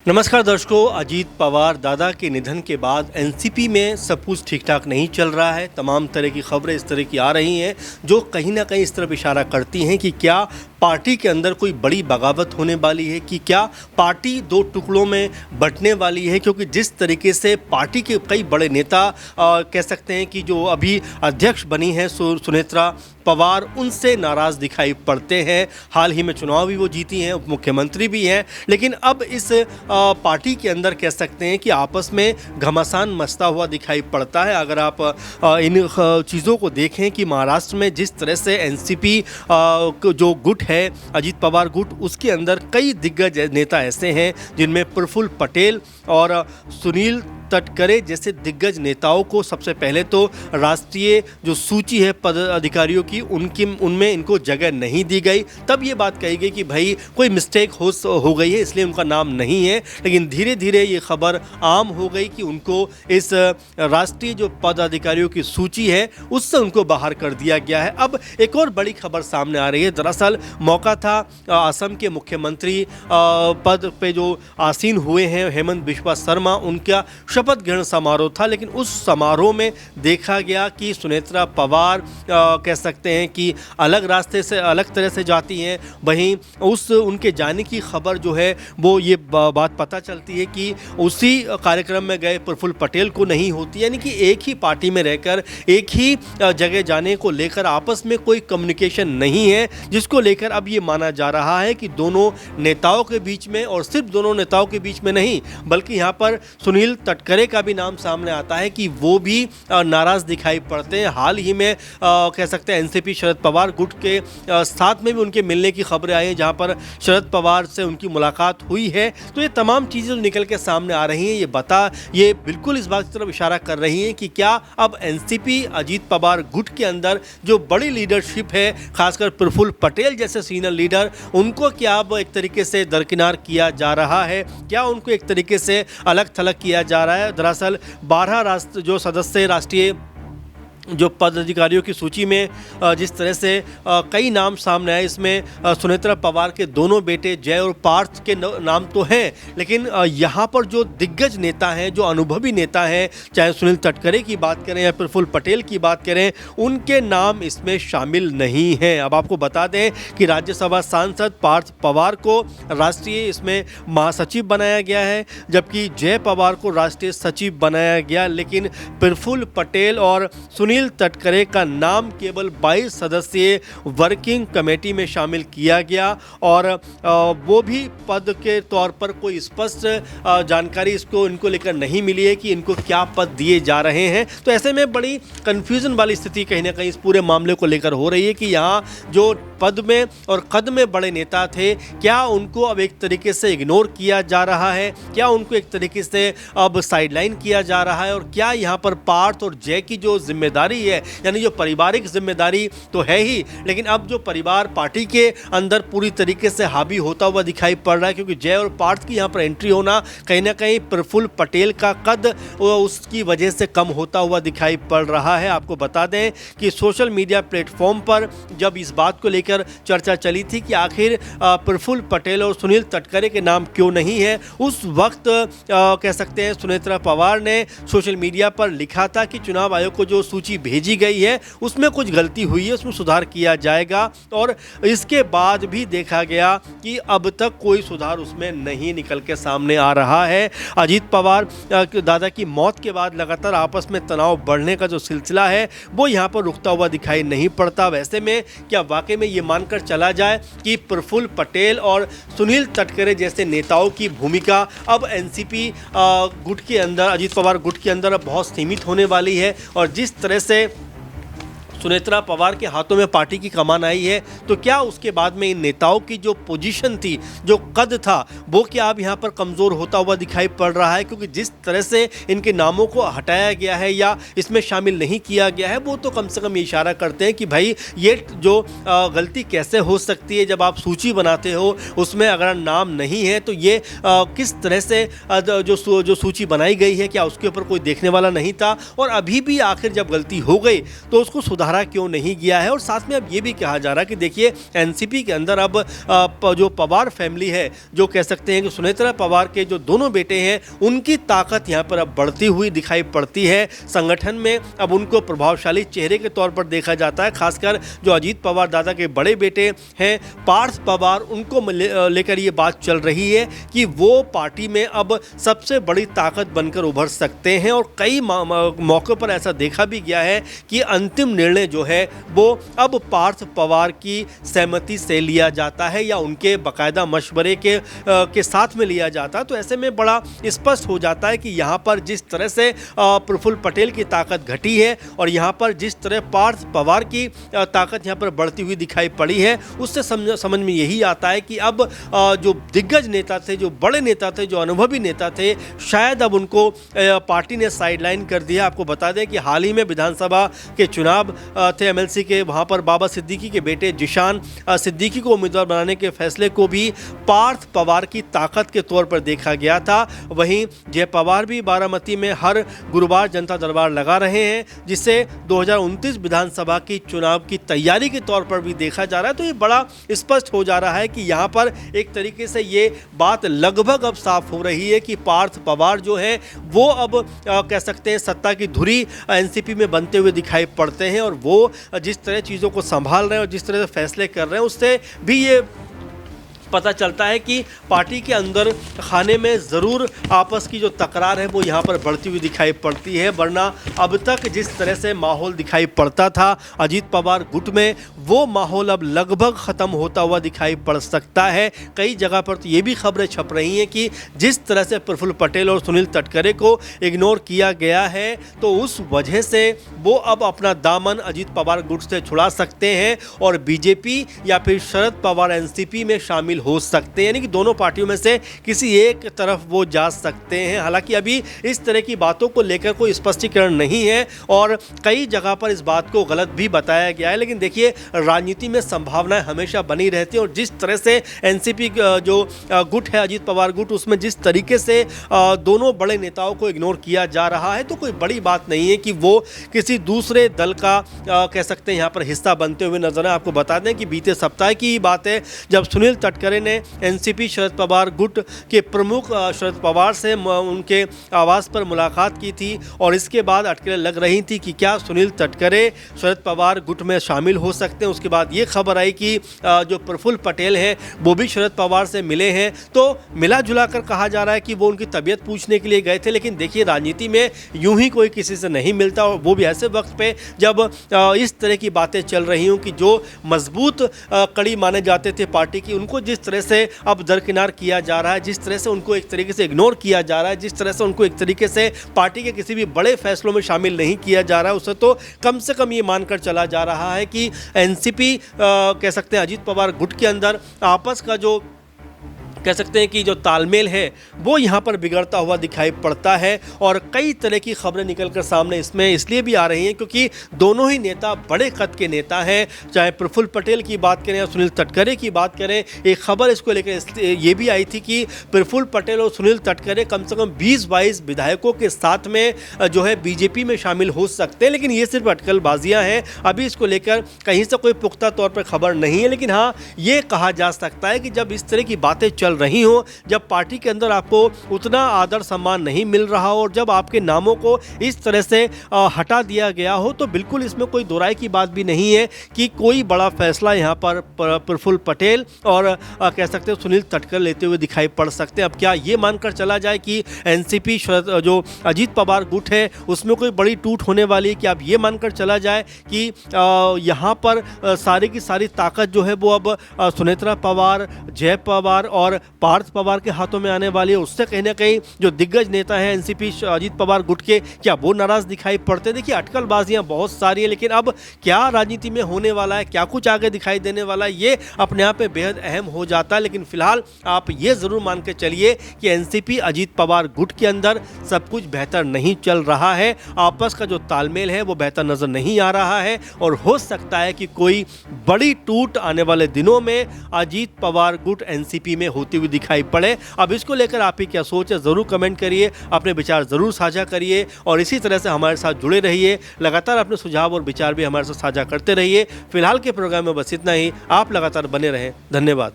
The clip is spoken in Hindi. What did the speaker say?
नमस्कार दर्शकों, अजीत पवार दादा के निधन के बाद एनसीपी में सब कुछ ठीक ठाक नहीं चल रहा है। तमाम तरह की खबरें इस तरह की आ रही हैं जो कहीं ना कहीं इस तरफ इशारा करती हैं कि क्या पार्टी के अंदर कोई बड़ी बगावत होने वाली है, कि क्या पार्टी दो टुकड़ों में बंटने वाली है। क्योंकि जिस तरीके से पार्टी के कई बड़े नेता कह सकते हैं कि जो अभी अध्यक्ष बनी है सुनेत्रा पवार, उनसे नाराज़ दिखाई पड़ते हैं। हाल ही में चुनाव भी वो जीती हैं, उप मुख्यमंत्री भी हैं, लेकिन अब इस पार्टी के अंदर कह सकते हैं कि आपस में घमासान मचता हुआ दिखाई पड़ता है। अगर आप इन चीज़ों को देखें कि महाराष्ट्र में जिस तरह से एनसीपी जो गुट है, अजीत पवार गुट, उसके अंदर कई दिग्गज नेता ऐसे हैं जिनमें प्रफुल्ल पटेल और सुनील तटकरे जैसे दिग्गज नेताओं को सबसे पहले तो राष्ट्रीय जो सूची है पद अधिकारियों की, उनमें इनको जगह नहीं दी गई। तब ये बात कही गई कि भाई कोई मिस्टेक हो गई है, इसलिए उनका नाम नहीं है। लेकिन धीरे धीरे ये खबर आम हो गई कि उनको इस राष्ट्रीय जो पद अधिकारियों की सूची है उससे उनको बाहर कर दिया गया है। अब एक और बड़ी खबर सामने आ रही है। दरअसल मौका था असम के मुख्यमंत्री पद पे जो आसीन हुए हैं हेमंत बिस्वा शर्मा, उनका शपथ ग्रहण समारोह था। लेकिन उस समारोह में देखा गया कि सुनेत्रा पवार कह सकते हैं कि अलग रास्ते से, अलग तरह से जाती हैं। वहीं उनके जाने की खबर जो है वो ये बात पता चलती है कि उसी कार्यक्रम में गए प्रफुल्ल पटेल को नहीं होती। यानी कि एक ही पार्टी में रहकर एक ही जगह जाने को लेकर आपस में कोई कम्युनिकेशन नहीं है, जिसको लेकर अब ये माना जा रहा है कि दोनों नेताओं के बीच में, और सिर्फ दोनों नेताओं के बीच में नहीं बल्कि यहाँ पर सुनील तटकरे का भी नाम सामने आता है कि वो भी नाराज़ दिखाई पड़ते हैं। हाल ही में कह सकते हैं एनसीपी शरद पवार गुट के साथ में भी उनके मिलने की खबरें आई हैं, जहाँ पर शरद पवार से उनकी मुलाकात हुई है। तो ये तमाम चीज़ें निकल के सामने आ रही हैं। ये बिल्कुल इस बात की तरफ इशारा कर रही हैं कि क्या अब एनसीपी अजीत पवार गुट के अंदर जो बड़ी लीडरशिप है, खासकर प्रफुल्ल पटेल जैसे सीनियर लीडर, उनको क्या अब एक तरीके से दरकिनार किया जा रहा है, क्या उनको एक तरीके से अलग थलग किया जा रहा है। दरअसल 12 जो सदस्य राष्ट्रीय जो पद अधिकारियों की सूची में जिस तरह से कई नाम सामने आए, इसमें सुनेत्रा पवार के दोनों बेटे जय और पार्थ के नाम तो हैं, लेकिन यहाँ पर जो दिग्गज नेता हैं, जो अनुभवी नेता हैं, चाहे सुनील तटकरे की बात करें या प्रफुल्ल पटेल की बात करें, उनके नाम इसमें शामिल नहीं हैं। अब आपको बता दें कि राज्यसभा सांसद पार्थ पवार को राष्ट्रीय इसमें महासचिव बनाया गया है, जबकि जय पवार को राष्ट्रीय सचिव बनाया गया। लेकिन प्रफुल्ल पटेल और सुनील तटकरे का नाम केवल 22 सदस्यीय वर्किंग कमेटी में शामिल किया गया, और वो भी पद के तौर पर कोई स्पष्ट जानकारी इनको लेकर नहीं मिली है कि इनको क्या पद दिए जा रहे हैं। तो ऐसे में बड़ी कंफ्यूजन वाली स्थिति कहीं ना कहीं इस पूरे मामले को लेकर हो रही है कि यहाँ जो पद में और कद में बड़े नेता थे, क्या उनको अब एक तरीके से इग्नोर किया जा रहा है, क्या उनको एक तरीके से अब साइडलाइन किया जा रहा है, और क्या यहाँ पर पार्थ और जय की जो जिम्मेदारी है, यानी जो पारिवारिक जिम्मेदारी तो है ही, लेकिन अब जो परिवार पार्टी के अंदर पूरी तरीके से हावी होता हुआ दिखाई पड़ रहा है। क्योंकि जय और पार्थ की यहाँ पर एंट्री होना कहीं ना कहीं प्रफुल्ल पटेल का कद उसकी वजह से कम होता हुआ दिखाई पड़ रहा है। आपको बता दें कि सोशल मीडिया प्लेटफॉर्म पर जब इस बात को लेकर चर्चा चली थी कि आखिर प्रफुल्ल पटेल और सुनील तटकरे के नाम क्यों नहीं है, उस वक्त कह सकते हैं सुनेत्रा पवार ने सोशल मीडिया पर लिखा था कि चुनाव आयोग को जो सूची भेजी गई है उसमें कुछ गलती हुई है, उसमें सुधार किया जाएगा। और इसके बाद भी देखा गया कि अब तक कोई सुधार उसमें नहीं निकल के सामने आ रहा है। अजीत पवार दादा की मौत के बाद लगातार आपस में तनाव बढ़ने का जो सिलसिला है वो यहाँ पर रुकता हुआ दिखाई नहीं पड़ता। वैसे में क्या वाकई में ये मानकर चला जाए कि प्रफुल्ल पटेल और सुनील तटकरे जैसे नेताओं की भूमिका अब एनसीपी गुट के अंदर, अजीत पवार गुट के अंदर अब बहुत सीमित होने वाली है, और जिस तरह से सुनेत्रा पवार के हाथों में पार्टी की कमान आई है, तो क्या उसके बाद में इन नेताओं की जो पोजीशन थी, जो कद था, वो क्या अब यहाँ पर कमज़ोर होता हुआ दिखाई पड़ रहा है। क्योंकि जिस तरह से इनके नामों को हटाया गया है या इसमें शामिल नहीं किया गया है, वो तो कम से कम ये इशारा करते हैं कि भाई ये जो गलती कैसे हो सकती है, जब आप सूची बनाते हो उसमें अगर नाम नहीं है तो ये किस तरह से जो सूची बनाई गई है, क्या उसके ऊपर कोई देखने वाला नहीं था। और अभी भी आखिर जब गलती हो गई तो उसको सुधार सहारा क्यों नहीं गया है। और साथ में अब ये भी कहा जा रहा है कि देखिए एनसीपी के अंदर अब जो पवार फैमिली है, जो कह सकते हैं कि सुनेत्रा पवार के जो दोनों बेटे हैं, उनकी ताकत यहाँ पर अब बढ़ती हुई दिखाई पड़ती है। संगठन में अब उनको प्रभावशाली चेहरे के तौर पर देखा जाता है। खासकर जो अजीत पवार दादा के बड़े बेटे हैं पार्थ पवार, उनको लेकर ये बात चल रही है कि वो पार्टी में अब सबसे बड़ी ताकत बनकर उभर सकते हैं। और कई मौक़ों पर ऐसा देखा भी गया है कि अंतिम निर्णय जो है वो अब पार्थ पवार की सहमति से लिया जाता है या उनके बाकायदा मशवरे के साथ में लिया जाता है। तो ऐसे में बड़ा स्पष्ट हो जाता है कि यहाँ पर जिस तरह से प्रफुल्ल पटेल की ताकत घटी है और यहाँ पर जिस तरह पार्थ पवार की ताकत यहाँ पर बढ़ती हुई दिखाई पड़ी है, उससे समझ में यही आता है कि अब जो दिग्गज नेता थे, जो बड़े नेता थे, जो अनुभवी नेता थे, शायद अब उनको पार्टी ने साइडलाइन कर दिया। आपको बता दें कि हाल ही में विधानसभा के चुनाव थे एमएलसी के, वहाँ पर बाबा सिद्दीकी के बेटे जिशान सिद्दीकी को उम्मीदवार बनाने के फैसले को भी पार्थ पवार की ताकत के तौर पर देखा गया था। वहीं जय पवार भी बारामती में हर गुरुवार जनता दरबार लगा रहे हैं, जिसे 2029 विधानसभा की चुनाव की तैयारी के तौर पर भी देखा जा रहा है। तो ये बड़ा स्पष्ट हो जा रहा है कि यहाँ पर एक तरीके से ये बात लगभग अब साफ हो रही है कि पार्थ पवार जो है वो अब कह सकते हैं सत्ता की धुरी एनसीपी में बनते हुए दिखाई पड़ते हैं। और वो जिस तरह चीज़ों को संभाल रहे हैं और जिस तरह से फैसले कर रहे हैं, उससे भी ये पता चलता है कि पार्टी के अंदर खाने में ज़रूर आपस की जो तकरार है वो यहाँ पर बढ़ती हुई दिखाई पड़ती है। वरना अब तक जिस तरह से माहौल दिखाई पड़ता था अजीत पवार गुट में, वो माहौल अब लगभग ख़त्म होता हुआ दिखाई पड़ सकता है। कई जगह पर तो ये भी खबरें छप रही हैं कि जिस तरह से प्रफुल्ल पटेल और सुनील तटकरे को इग्नोर किया गया है, तो उस वजह से वो अब अपना दामन अजीत पवार गुट से छुड़ा सकते हैं और बीजेपी या फिर शरद पवार एनसीपी में शामिल हो सकते हैं। यानी कि दोनों पार्टियों में से किसी एक तरफ वो जा सकते हैं। हालांकि अभी इस तरह की बातों को लेकर कोई स्पष्टीकरण नहीं है और कई जगह पर इस बात को गलत भी बताया गया है। लेकिन देखिए राजनीति में संभावनाएं हमेशा बनी रहती हैं और जिस तरह से एनसीपी जो गुट है अजीत पवार गुट, उसमें जिस तरीके से दोनों बड़े नेताओं को इग्नोर किया जा रहा है, तो कोई बड़ी बात नहीं है कि वो किसी दूसरे दल का कह सकते हैं यहाँ पर हिस्सा बनते हुए नजर आए। आपको बता दें कि बीते सप्ताह की बात है जब सुनील तटकरे ने एनसीपी शरद पवार गुट के प्रमुख शरद पवार से उनके आवास पर मुलाकात की थी और इसके बाद अटकलें लग रही थी कि क्या सुनील तटकरे शरद पवार गुट में शामिल हो सकते हैं। उसके बाद ये खबर आई कि जो प्रफुल्ल पटेल हैं वो भी शरद पवार से मिले हैं। तो मिला जुला कर कहा जा रहा है कि वो उनकी तबीयत पूछने के लिए गए थे। लेकिन देखिए राजनीति में यूं ही कोई किसी से नहीं मिलता और वो भी ऐसे वक्त पे जब इस तरह की बातें चल रही हूँ कि जो मजबूत कड़ी माने जाते थे पार्टी की, उनको जिस तरह से अब दरकिनार किया जा रहा है, जिस तरह से उनको एक तरीके से इग्नोर किया जा रहा है, जिस तरह से उनको एक तरीके से पार्टी के किसी भी बड़े फैसलों में शामिल नहीं किया जा रहा है, उससे तो कम से कम ये मानकर चला जा रहा है कि एनसीपी कह सकते हैं अजीत पवार गुट के अंदर आपस का जो कह सकते हैं कि जो तालमेल है वो यहाँ पर बिगड़ता हुआ दिखाई पड़ता है। और कई तरह की खबरें निकलकर सामने इसमें इसलिए भी आ रही हैं क्योंकि दोनों ही नेता बड़े कद के नेता हैं। चाहे प्रफुल्ल पटेल की बात करें या सुनील तटकरे की बात करें, एक खबर इसको लेकर ये भी आई थी कि प्रफुल्ल पटेल और सुनील तटकरे कम से कम 20-22 विधायकों के साथ में जो है बीजेपी में शामिल हो सकते हैं। लेकिन ये सिर्फ अटकलबाजियाँ हैं, अभी इसको लेकर कहीं से कोई पुख्ता तौर पर खबर नहीं है। लेकिन हाँ, ये कहा जा सकता है कि जब इस तरह की बातें चल रही हो, जब पार्टी के अंदर आपको उतना आदर सम्मान नहीं मिल रहा हो और जब आपके नामों को इस तरह से हटा दिया गया हो, तो बिल्कुल इसमें कोई दोराई की बात भी नहीं है कि कोई बड़ा फैसला यहाँ पर प्रफुल्ल पटेल और कह सकते हैं सुनील तटकरे लेते हुए दिखाई पड़ सकते हैं। अब क्या ये मानकर चला जाए कि एनसीपी जो अजीत पवार गुट है उसमें कोई बड़ी टूट होने वाली है? कि अब ये मानकर चला जाए कि यहाँ पर सारी की सारी ताकत जो है वो अब सुनेत्रा पवार, जय पवार और पार्थ पवार के हाथों में आने वाली है? उससे कहीं ना कहीं जो दिग्गज नेता है एनसीपी अजीत पवार गुट के, क्या वो नाराज दिखाई पड़ते? देखिए अटकलबाजियां बहुत सारी है, लेकिन अब क्या राजनीति में होने वाला है, क्या कुछ आगे दिखाई देने वाला है, ये अपने आप में बेहद अहम हो जाता है। लेकिन फिलहाल आप ये जरूर मान के चलिए कि एनसीपी अजीत पवार गुट के अंदर सब कुछ बेहतर नहीं चल रहा है। आपस का जो तालमेल है वो बेहतर नजर नहीं आ रहा है और हो सकता है कि कोई बड़ी टूट आने वाले दिनों में अजीत पवार गुट एनसीपी में होती होती हुई दिखाई पड़े। अब इसको लेकर आपकी क्या सोच है, ज़रूर कमेंट करिए, अपने विचार ज़रूर साझा करिए और इसी तरह से हमारे साथ जुड़े रहिए। लगातार अपने सुझाव और विचार भी हमारे साथ साझा करते रहिए। फिलहाल के प्रोग्राम में बस इतना ही। आप लगातार बने रहें। धन्यवाद।